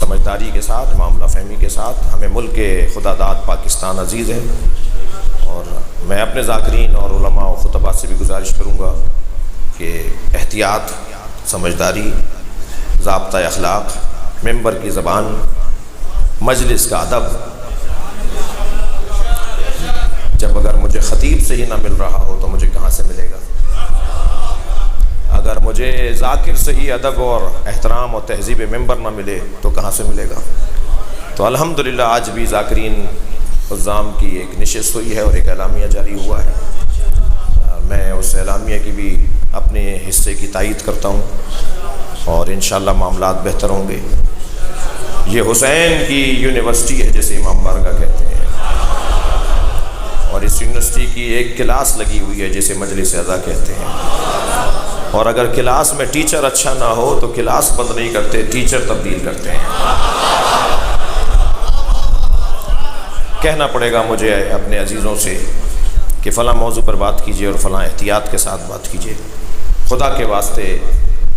سمجھداری کے ساتھ، معاملہ فہمی کے ساتھ. ہمیں ملک خدا داد پاکستان عزیز ہے، اور میں اپنے ذاکرین اور علماء و خطباء سے بھی گزارش کروں گا کہ احتیاط، سمجھداری، ضابطۂ اخلاق، ممبر کی زبان، مجلس کا ادب. جب اگر مجھے خطیب سے ہی نہ مل رہا ہو تو مجھے کہاں سے ملے گا؟ اگر مجھے ذاکر سے ہی ادب اور احترام اور تہذیب ممبر نہ ملے تو کہاں سے ملے گا؟ تو الحمدللہ آج بھی ذاکرین عزام کی ایک نشست ہوئی ہے اور ایک اعلامیہ جاری ہوا ہے. میں اس اعلامیہ کی بھی اپنے حصے کی تائید کرتا ہوں، اور انشاءاللہ معاملات بہتر ہوں گے. یہ حسین کی یونیورسٹی ہے جسے امام بارگاہ کہتے ہیں، اور اس یونیورسٹی کی ایک کلاس لگی ہوئی ہے جسے مجلس اعضا کہتے ہیں. اور اگر کلاس میں ٹیچر اچھا نہ ہو تو کلاس بند نہیں کرتے، ٹیچر تبدیل کرتے ہیں. کہنا پڑے گا مجھے اپنے عزیزوں سے کہ فلاں موضوع پر بات کیجئے اور فلاں احتیاط کے ساتھ بات کیجئے. خدا کے واسطے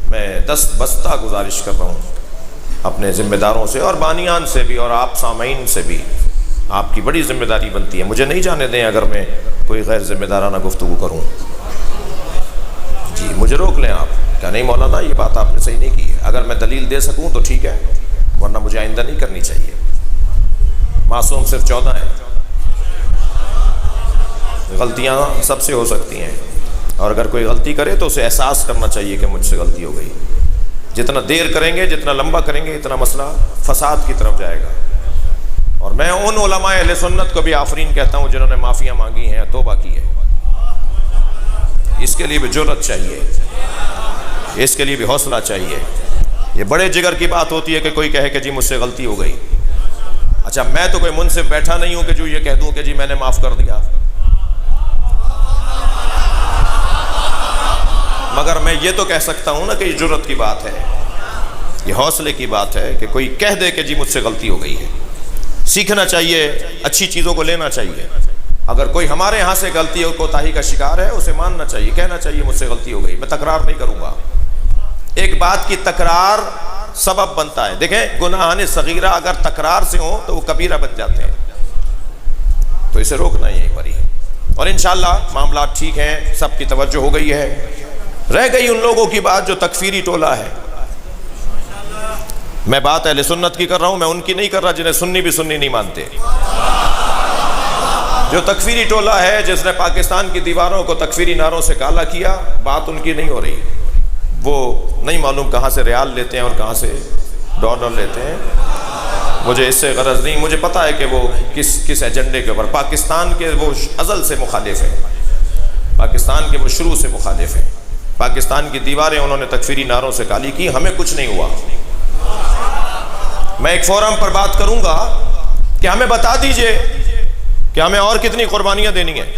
میں دست بستہ گزارش کر رہا ہوں اپنے ذمہ داروں سے اور بانیان سے بھی، اور آپ سامعین سے بھی. آپ کی بڑی ذمہ داری بنتی ہے. مجھے نہیں جانے دیں اگر میں کوئی غیر ذمہ دارانہ گفتگو کروں. جی مجھے روک لیں آپ، کیا نہیں مولانا یہ بات آپ نے صحیح نہیں کی ہے. اگر میں دلیل دے سکوں تو ٹھیک ہے، ورنہ مجھے آئندہ نہیں کرنی چاہیے. معصوم صرف 14 ہیں، غلطیاں سب سے ہو سکتی ہیں، اور اگر کوئی غلطی کرے تو اسے احساس کرنا چاہیے کہ مجھ سے غلطی ہو گئی. جتنا دیر کریں گے، جتنا لمبا کریں گے، اتنا مسئلہ فساد کی طرف جائے گا. اور میں ان علماء اہل سنت کو بھی آفرین کہتا ہوں جنہوں نے معافیاں مانگی ہیں، توبہ کی ہے. اس کے لیے بھی جرأت چاہیے، اس کے لیے بھی حوصلہ چاہیے. یہ بڑے جگر کی بات ہوتی ہے کہ کوئی کہے کہ جی مجھ سے غلطی ہو گئی. اچھا میں تو کوئی منصف بیٹھا نہیں ہوں کہ جو یہ کہہ دوں کہ جی میں نے معاف کر دیا، مگر میں یہ تو کہہ سکتا ہوں نا کہ یہ جرأت کی بات ہے، یہ حوصلے کی بات ہے کہ کوئی کہہ دے کہ جی مجھ سے غلطی ہو گئی ہے. سیکھنا چاہیے، اچھی چیزوں کو لینا چاہیے. اگر کوئی ہمارے یہاں سے غلطی اور کوتاہی کا شکار ہے اسے ماننا چاہیے، کہنا چاہیے مجھ سے غلطی ہو گئی. میں تکرار نہیں کروں گا. ایک بات کی تکرار سبب بنتا ہے. دیکھیں گناہان صغیرہ اگر تکرار سے ہوں تو وہ کبیرہ بن جاتے ہیں، تو اسے روکنا یہیں پر ہی. اور انشاءاللہ معاملات ٹھیک ہیں، سب کی توجہ ہو گئی ہے. رہ گئی ان لوگوں کی بات جو تکفیری ٹولہ ہے. میں بات اہل سنت کی کر رہا ہوں، میں ان کی نہیں کر رہا جنہیں سنی بھی سنی نہیں مانتے. جو تکفیری ٹولہ ہے جس نے پاکستان کی دیواروں کو تکفیری نعروں سے کالا کیا، بات ان کی نہیں ہو رہی. وہ نہیں معلوم کہاں سے ریال لیتے ہیں اور کہاں سے ڈالر لیتے ہیں. مجھے اس سے غرض نہیں. مجھے پتا ہے کہ وہ کس ایجنڈے کے اوپر. پاکستان کے وہ ازل سے مخالف ہیں، پاکستان کے وہ شروع سے مخالف ہیں. پاکستان کی دیواریں انہوں نے تکفیری نعروں سے کالی کی، ہمیں کچھ نہیں ہوا. میں ایک فورم پر بات کروں گا کہ ہمیں بتا دیجئے کہ ہمیں اور کتنی قربانیاں دینی ہیں،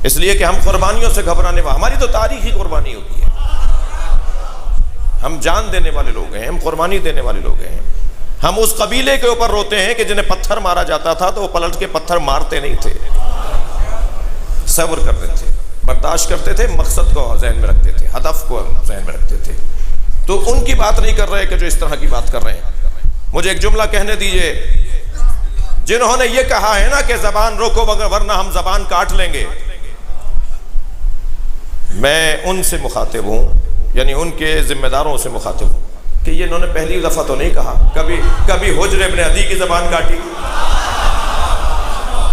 اس لیے کہ ہم قربانیوں سے گھبرانے والے، ہماری تو تاریخی قربانی ہوتی ہے. ہم جان دینے والے لوگ ہیں، ہم قربانی دینے والے لوگ ہیں. ہم اس قبیلے کے اوپر روتے ہیں کہ جنہیں پتھر مارا جاتا تھا تو وہ پلٹ کے پتھر مارتے نہیں تھے، صبر کرتے تھے، برداشت کرتے تھے، مقصد کو ذہن میں رکھتے تھے، ہدف کو ذہن میں رکھتے تھے. تو ان کی بات نہیں کر رہے کہ جو اس طرح کی بات کر رہے ہیں. مجھے ایک جملہ کہنے دیجئے. جنہوں نے یہ کہا ہے نا کہ زبان روکو ورنہ ہم زبان کاٹ لیں گے، میں ان سے مخاطب ہوں، یعنی ان کے ذمہ داروں سے مخاطب ہوں کہ یہ انہوں نے پہلی دفعہ تو نہیں کہا. کبھی حجر ابن عدی کی زبان کاٹی،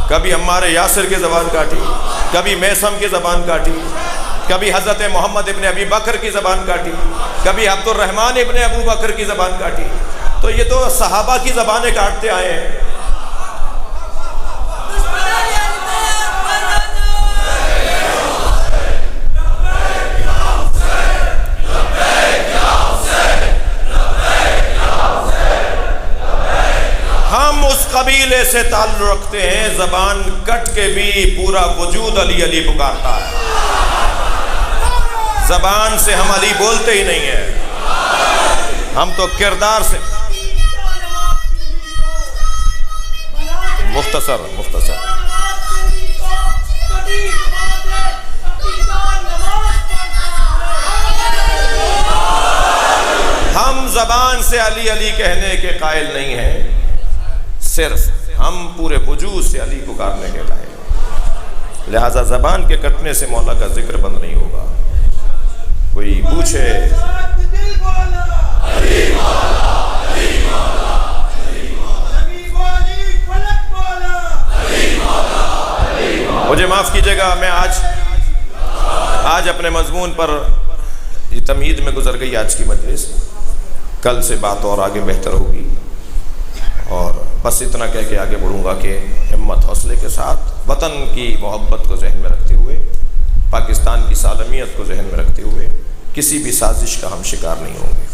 کبھی عمار یاسر کی زبان کاٹی، کبھی میثم کی زبان کاٹی، کبھی حضرت محمد ابن ابی بکر کی زبان کاٹی، کبھی عبد الرحمن ابن ابو بکر کی زبان کاٹی. تو یہ تو صحابہ کی زبانیں کاٹتے آئے ہیں. ہم اس قبیلے سے تعلق رکھتے ہیں، زبان کٹ کے بھی پورا وجود علی علی پکارتا ہے. زبان سے ہم علی بولتے ہی نہیں ہیں، ہم تو کردار سے. مختصر ہم زبان سے علی علی کہنے کے قائل نہیں ہیں، صرف ہم پورے وجود سے علی پکارنے کے قائل ہیں۔ لہذا زبان کے کٹنے سے مولا کا ذکر بند نہیں ہوگا۔ کوئی پوچھے مجھے معاف کیجیے گا، میں آج اپنے مضمون پر یہ تمہید میں گزر گئی آج کی مجلس، کل سے بات اور آگے بہتر ہوگی، اور بس اتنا کہہ کے آگے بڑھوں گا کہ ہمت حوصلے کے ساتھ وطن کی محبت کو ذہن میں رکھتے ہوئے، پاکستان کی سالمیت کو ذہن میں رکھتے ہوئے کسی بھی سازش کا ہم شکار نہیں ہوں گے۔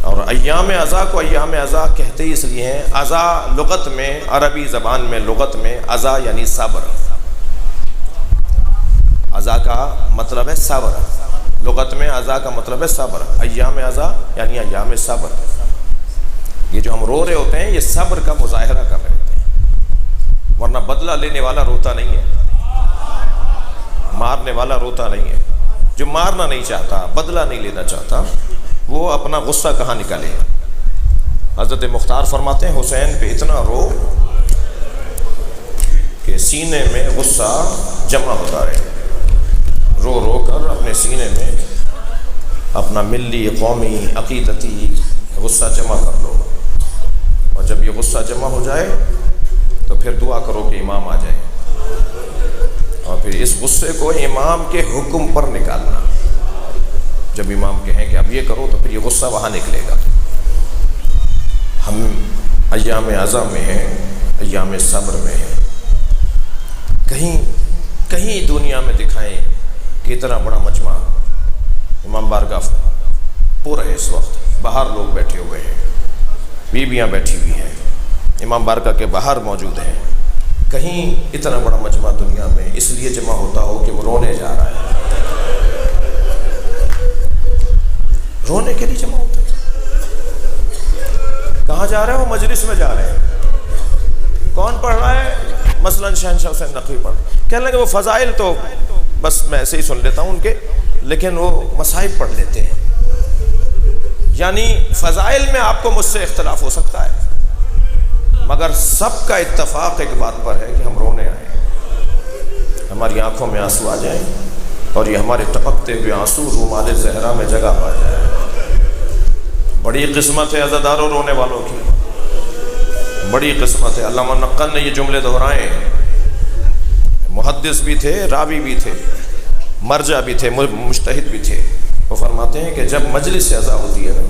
اور ایام عزا کو ایام عزا کہتے ہی اس لیے ہیں، عزا لغت میں، عربی زبان میں لغت میں عزا یعنی صبر، عزا کا مطلب ہے صبر، لغت میں عزا کا مطلب ہے صبر، ایام عزا یعنی ایام صبر۔ یہ جو ہم رو رہے ہوتے ہیں یہ صبر کا مظاہرہ کر رہے ہوتے ہیں، ورنہ بدلہ لینے والا روتا نہیں ہے، مارنے والا روتا نہیں ہے۔ جو مارنا نہیں چاہتا، بدلہ نہیں لینا چاہتا، وہ اپنا غصہ کہاں نکالے؟ حضرت مختار فرماتے ہیں حسین پہ اتنا رو کہ سینے میں غصہ جمع ہوتا رہے، رو رو کر اپنے سینے میں اپنا ملی قومی عقیدتی غصہ جمع کر لو، اور جب یہ غصہ جمع ہو جائے تو پھر دعا کرو کہ امام آ جائے، اور پھر اس غصے کو امام کے حکم پر نکالنا۔ جب امام کہیں کہ اب یہ کرو تو پھر یہ غصہ وہاں نکلے گا۔ ہم ایام عزا میں ہیں، ایام صبر میں ہیں۔ کہیں دنیا میں دکھائیں کہ اتنا بڑا مجمع امام بارگاہ پورا ہے، اس وقت باہر لوگ بیٹھے ہوئے ہیں، بیویاں بیٹھی ہوئی ہیں، امام بارگاہ کے باہر موجود ہیں، کہیں اتنا بڑا مجمع دنیا میں اس لیے جمع ہوتا ہو کہ وہ رونے جا رہا ہے، رونے کے لیے جمع ہوتا ہے۔ کہاں جا رہے ہیں؟ وہ مجلس میں جا رہے ہیں۔ کون پڑھ رہا ہے؟ مثلا شہنشاہ حسین نقوی پڑھ، کہنے لگے وہ فضائل تو بس میں ایسے ہی سن لیتا ہوں ان کے، لیکن وہ مصائب پڑھ لیتے ہیں۔ یعنی فضائل میں آپ کو مجھ سے اختلاف ہو سکتا ہے، مگر سب کا اتفاق ایک بات پر ہے کہ ہم رونے آئے، ہماری آنکھوں میں آنسو آ جائیں، اور یہ ہمارے ٹپکتے ہوئے آنسو رومال زہرا میں جگہ پا جائے۔ بڑی قسمت ہے عزاداروں رونے والوں کی، بڑی قسمت ہے۔ علامہ نقل نے یہ جملے دہرائے، محدث بھی تھے، راوی بھی تھے، مرجع بھی تھے، مجتہد بھی تھے۔ وہ فرماتے ہیں کہ جب مجلس عزا ہوتی ہے نا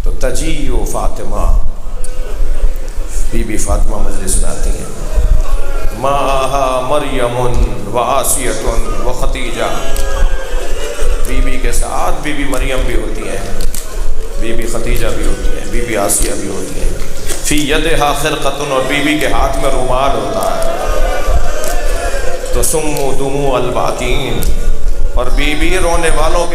تو تجیع فاطمہ، بی بی فاطمہ مجلس میں آتی ہیں، معہا مریم و آسیۃ و خدیجہ، بی بی کے ساتھ بی بی مریم بھی ہوتی ہیں، بی بی خدیجہ بھی ہوتی ہیں، بی بی آسیہ بھی ہوتی ہیں، فی یدہا خرقۃ، اور بی بی کے ہاتھ میں رومال ہوتا ہے، تو سموا دموع الباکین، اور بی بی رونے والوں کے